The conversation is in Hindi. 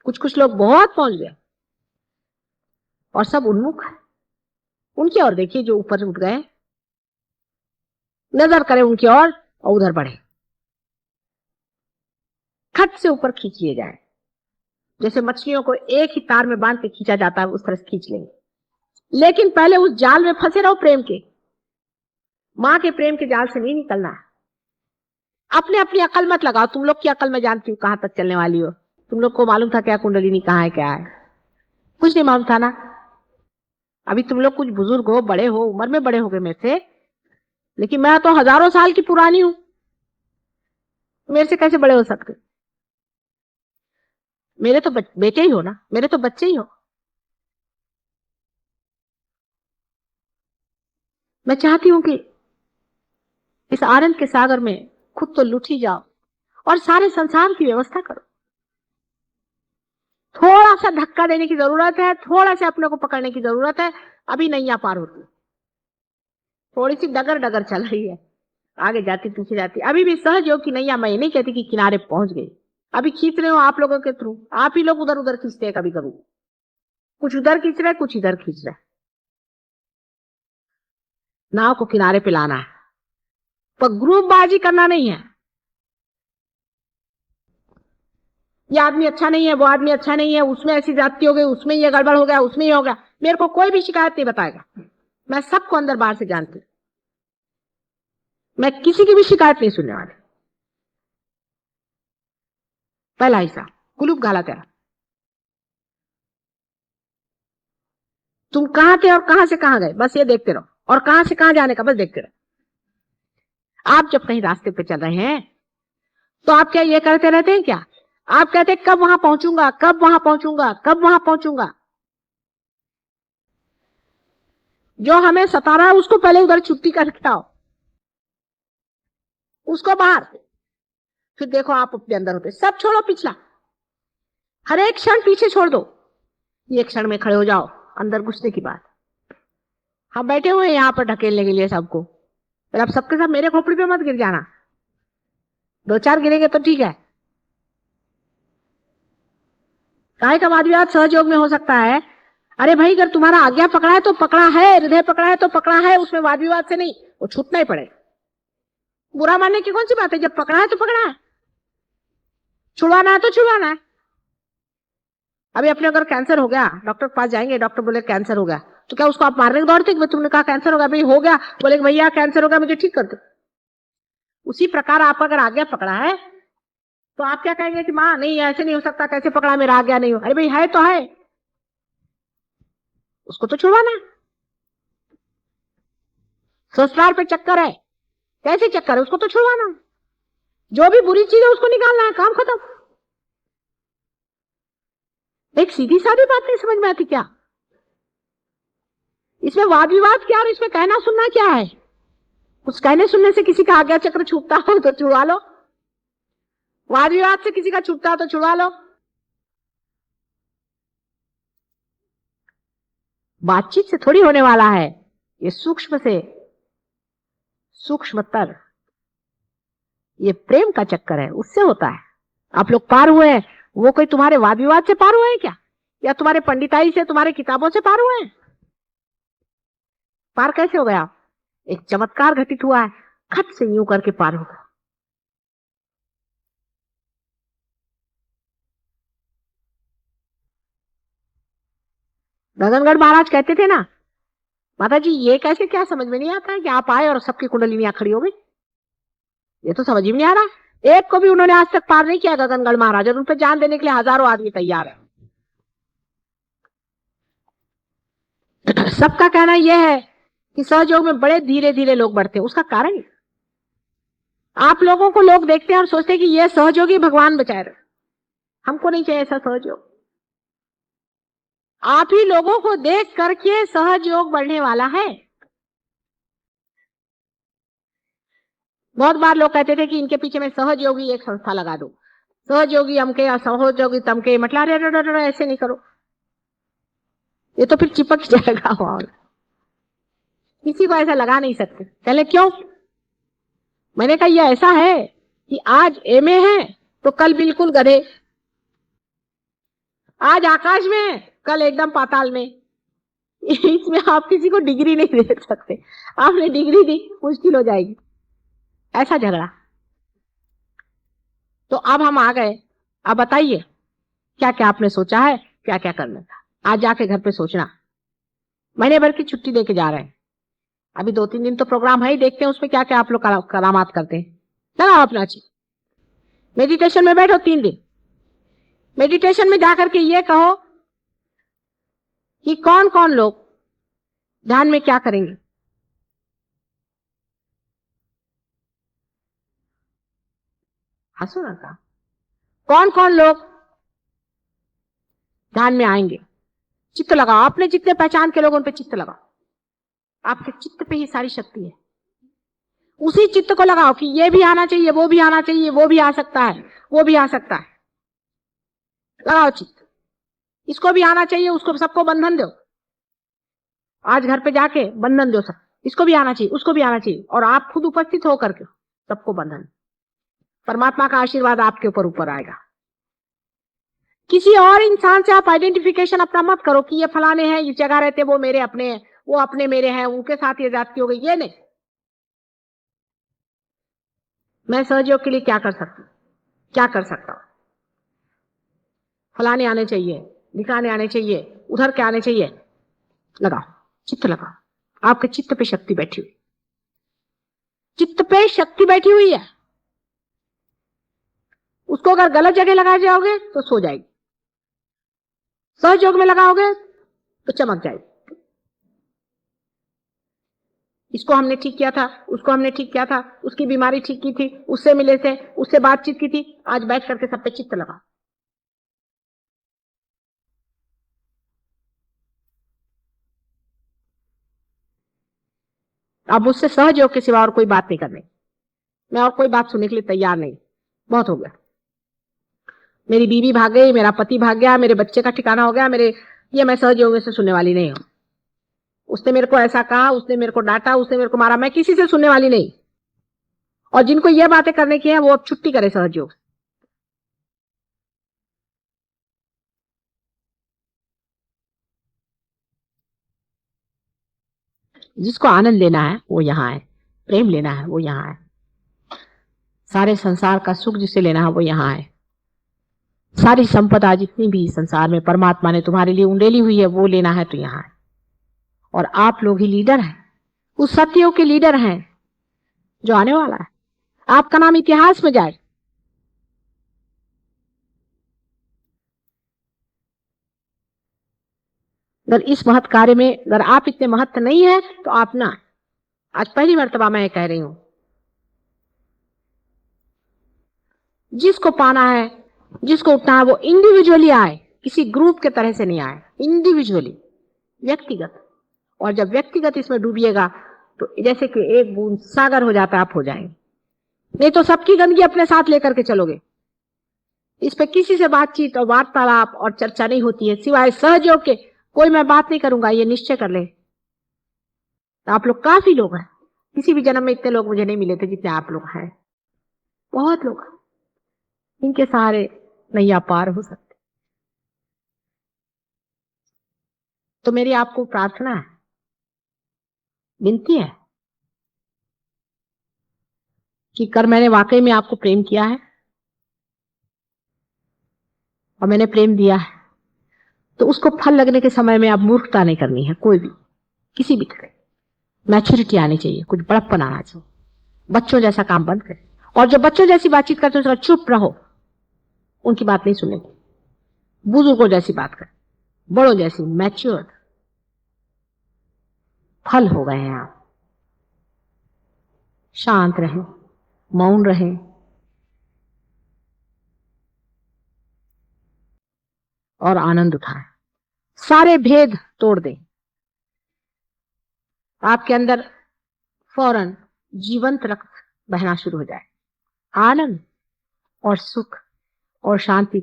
कुछ कुछ लोग बहुत पहुंच गए और सब उन्मुख है उनकी ओर। देखिए जो ऊपर उठ गए, नजर करें उनकी ओर और उधर बढ़े, खट से ऊपर खींच लिए जाए। जैसे मछलियों को एक ही तार में बांध के खींचा जाता है, उस तरह से खींच लेंगे। लेकिन पहले उस जाल में फंसे रहो प्रेम के, मां के प्रेम के जाल से नहीं निकलना है। अपने अपनी अकल मत लगाओ, तुम लोग की अकल में जानती हूँ कहां तक चलने वाली हो। तुम लोग को मालूम था क्या कुंडलिनी कहाँ है क्या है? कुछ नहीं मालूम था ना। अभी तुम लोग कुछ बुजुर्ग हो, बड़े हो, उम्र में बड़े हो गए मेरे से, लेकिन मैं तो हजारों साल की पुरानी हूं। मेरे से कैसे बड़े हो सकते? मेरे तो बेटे ही हो ना, मेरे तो बच्चे ही हो। मैं चाहती हूं कि इस आनंद के सागर में खुद तो लुट ही जाओ और सारे संसार की व्यवस्था करो। थोड़ा सा धक्का देने की जरूरत है, थोड़ा सा अपने को पकड़ने की जरूरत है। अभी नैया पार होती, थोड़ी सी डगर डगर चल रही है, आगे जाती पीछे जाती। अभी भी सहज योग की नैया, मैं ये नहीं कहती कि किनारे पहुंच गई। अभी खींच रहे हो आप लोगों के थ्रू, आप ही लोग उधर उधर खींचते हैं कभी कभी, कुछ उधर खींच रहे कुछ इधर खींच रहे। नाव को किनारे पे लाना है, पर ग्रुपबाजी करना नहीं है। ये आदमी अच्छा नहीं है, वो आदमी अच्छा नहीं है, उसमें ऐसी जाति हो गई, उसमें ये गड़बड़ हो गया, उसमें ये हो गया। मेरे को कोई भी शिकायत नहीं बताएगा, मैं सबको अंदर बाहर से जानती हूं। मैं किसी की भी शिकायत नहीं सुनने वाली। पहला हिस्सा कुलूप घाला तेरा। तुम कहां थे और कहां से कहां गए, बस ये देखते रहो, और कहां से कहां जाने का बस देखते रहो। आप जब कहीं रास्ते पे चल रहे हैं तो आप क्या ये करते रहते हैं क्या? आप कहते हैं कब वहां पहुंचूंगा, कब वहां पहुंचूंगा, कब वहां पहुंचूंगा। जो हमें सता रहा है उसको पहले उधर छुट्टी करके आओ, उसको बाहर, फिर देखो आप अपने अंदर होते। सब छोड़ो पिछला, हर एक क्षण पीछे छोड़ दो, ये क्षण में खड़े हो जाओ अंदर घुसने की बात। हम बैठे हुए हैं यहाँ पर ढकेलने के लिए सबको, पर अब सबके साथ मेरे खोपड़ी पे मत गिर जाना। दो चार गिरेंगे तो ठीक है। काय का वाद विवाद सहयोग में हो सकता है। अरे भाई अगर तुम्हारा आज्ञा पकड़ा है तो पकड़ा है, हृदय पकड़ा है तो पकड़ा है, उसमें वाद विवाद से नहीं, वो छूटना ही पड़े। बुरा मानने की कौन सी बात है, जब पकड़ा है तो पकड़ा है, छुड़वाना है तो छुड़वाना है। अभी अपने अगर कैंसर हो गया, डॉक्टर के पास जाएंगे, डॉक्टर बोले कैंसर हो गया, तो क्या उसको आप मारने को दौड़ते कि तुमने कहा कैंसर हो गया, भाई हो गया, बोले भैया कैंसर हो गया मुझे ठीक कर दो। उसी प्रकार आप अगर आज्ञा पकड़ा है तो आप क्या कहेंगे कि माँ नहीं ऐसे नहीं हो सकता, कैसे पकड़ा, मेरा आज्ञा नहीं हो। अरे भाई है तो है, उसको तो छुड़वाना है। ससुराल पे चक्कर है, कैसे चक्कर है, उसको तो छुड़वाना है। जो भी बुरी चीज है उसको निकालना है, काम खत्म। एक सीधी सादी बात नहीं समझ में आती क्या? इसमें वाद विवाद क्या और इसमें कहना सुनना क्या है? कुछ कहने सुनने से किसी का आज्ञा चक्र छूटता हो तो छुड़वा लो, वाद विवाद से किसी का छूटता हो तो छुड़वा लो। बातचीत से थोड़ी होने वाला है, ये सूक्ष्म से सूक्ष्मतर, ये प्रेम का चक्कर है, उससे होता है। आप लोग पार हुए हैं, वो कोई तुम्हारे वाद विवाद से पार हुए हैं क्या, या तुम्हारे पंडिताई से, तुम्हारे किताबों से पार हुए हैं? पार कैसे हो गया? एक चमत्कार घटित हुआ है, खट से यूं करके पार होगा। गगनगढ़ महाराज कहते थे ना, माता जी ये कैसे, क्या समझ में नहीं आता है कि आप आए और सबकी कुंडलिनियां खड़ी हो गई, ये तो समझ ही नहीं आ रहा। एक को भी उन्होंने आज तक पार नहीं किया गगनगढ़ महाराज, और उन पर जान देने के लिए हजारों आदमी तैयार है। सबका कहना यह है कि सहयोग में बड़े धीरे धीरे लोग बढ़ते हैं। उसका कारण आप लोगों को लोग देखते हैं और सोचते हैं कि यह सहयोगी भगवान बचाए रहे। हमको नहीं चाहिए ऐसा सहयोग। आप ही लोगों को देख करके सहयोग बढ़ने वाला है। बहुत बार लोग कहते थे कि इनके पीछे में सहयोगी एक संस्था लगा दो, सहयोगी अमके या सहयोगी तमके, मतलब अरे ऐसे नहीं करो, ये तो फिर चिपक जाएगा। और किसी को ऐसा लगा नहीं सकते। पहले क्यों? मैंने कहा यह ऐसा है कि आज एमए है तो कल बिल्कुल गधे। आज आकाश में है, कल एकदम पाताल में। इसमें आप किसी को डिग्री नहीं दे सकते। आपने डिग्री दी, मुश्किल हो जाएगी। ऐसा झगड़ा। तो अब हम आ गए। अब बताइए क्या क्या आपने सोचा है, क्या क्या करना था। आज जाके घर पे सोचना। महीने भर की छुट्टी लेके जा रहे हैं। अभी 2-3 दिन तो प्रोग्राम है ही, देखते हैं उसमें क्या क्या आप लोग करामात करते हैं। लगाओ अपना चीज। मेडिटेशन में बैठो 3 दिन। मेडिटेशन में जाकर के ये कहो कि कौन कौन लोग ध्यान में क्या करेंगे। हंसो ना का। कौन कौन लोग ध्यान में आएंगे। चित्त लगाओ, आपने जितने पहचान के लोग उन पे चित्त लगाओ। आपके चित्त पे ही सारी शक्ति है। उसी चित्त को लगाओ कि ये भी आना चाहिए, वो भी आना चाहिए, वो भी आ सकता है, वो भी आ सकता है। लगाओ चित्त। इसको भी आना चाहिए, उसको, सबको बंधन दो। आज घर पे जाके बंधन दो सब। इसको भी आना चाहिए, उसको भी आना चाहिए, और आप खुद उपस्थित होकर के सबको बंधन। परमात्मा का आशीर्वाद आपके ऊपर ऊपर आएगा। किसी और इंसान से आप आइडेंटिफिकेशन अपना मत करो कि ये फलाने हैं, इस जगह रहते, वो मेरे अपने हैं, वो अपने मेरे हैं, उनके साथ ये जाति हो गई। ये नहीं। मैं सहयोग के लिए क्या कर सकती हूँ, क्या कर सकता हूं। फलाने आने चाहिए, दिखाने आने चाहिए, उधर के आने चाहिए। लगाओ चित्त, लगाओ। आपके चित्त पे शक्ति बैठी हुई, चित्त पे शक्ति बैठी हुई है। उसको अगर गलत जगह लगा जाओगे तो सो जाएगी। सहयोग में लगाओगे तो चमक जाएगी। इसको हमने ठीक किया था, उसको हमने ठीक किया था, उसकी बीमारी ठीक की थी, उससे मिले थे, उससे बातचीत की थी। आज बैठ करके सब पे चित्त लगा। अब मुझसे सहयोग के सिवा और कोई बात नहीं करनी। मैं और कोई बात सुनने के लिए तैयार नहीं। बहुत हो गया। मेरी बीवी भाग गई, मेरा पति भाग गया, मेरे बच्चे का ठिकाना हो गया, मेरे, ये मैं सहयोग से सुनने वाली नहीं हूं। उसने मेरे को ऐसा कहा, उसने मेरे को डांटा, उसने मेरे को मारा, मैं किसी से सुनने वाली नहीं। और जिनको ये बातें करने की है वो अब छुट्टी करे सहयोग। जिसको आनंद लेना है वो यहाँ है, प्रेम लेना है वो यहाँ है, सारे संसार का सुख जिसे लेना है वो यहाँ है। सारी संपदा जितनी भी संसार में परमात्मा ने तुम्हारे लिए उंडेली हुई है वो लेना है तो यहाँ है। और आप लोग ही लीडर हैं, उस सत्यों के लीडर हैं जो आने वाला है। आपका नाम इतिहास में जाए। अगर इस महत् कार्य में अगर आप इतने महत्व नहीं है तो आप ना, आज पहली मर्तबा मैं कह रही हूं, जिसको पाना है, जिसको उठना है वो इंडिविजुअली आए, किसी ग्रुप के तरह से नहीं आए, इंडिविजुअली, व्यक्तिगत। और जब व्यक्तिगत इसमें डूबिएगा तो जैसे कि एक बूंद सागर हो जाता है, आप हो जाएंगे। नहीं तो सबकी गंदगी अपने साथ लेकर के चलोगे। इस पे किसी से बातचीत और वार्तालाप और चर्चा नहीं होती है सिवाय सहयोग के। कोई मैं बात नहीं करूंगा, ये निश्चय कर ले। तो आप लोग काफी लोग हैं, किसी भी जन्म में इतने लोग मुझे नहीं मिले थे जितने आप लोग हैं। बहुत लोग हैं, इनके सहारे नैया पार हो सकते। तो मेरी आपको प्रार्थना है, विनती है कि कर मैंने वाकई में आपको प्रेम किया है और मैंने प्रेम दिया है, तो उसको फल लगने के समय में अब मूर्खता नहीं करनी है। कोई भी, किसी भी तरह मैच्योरिटी आनी चाहिए, कुछ बड़प्पन आना चाहिए। बच्चों जैसा काम बंद करें, और जो बच्चों जैसी बातचीत करते हो चुप रहो, उनकी बात नहीं सुनेगी। बुजुर्गों जैसी बात करें, बड़ों जैसी, मैच्योर। फल हो गए हैं आप। शांत रहें, मौन रहें, और आनंद उठाएं। सारे भेद तोड़ दें। आपके अंदर फौरन जीवंत रक्त बहना शुरू हो जाए। आनंद और सुख और शांति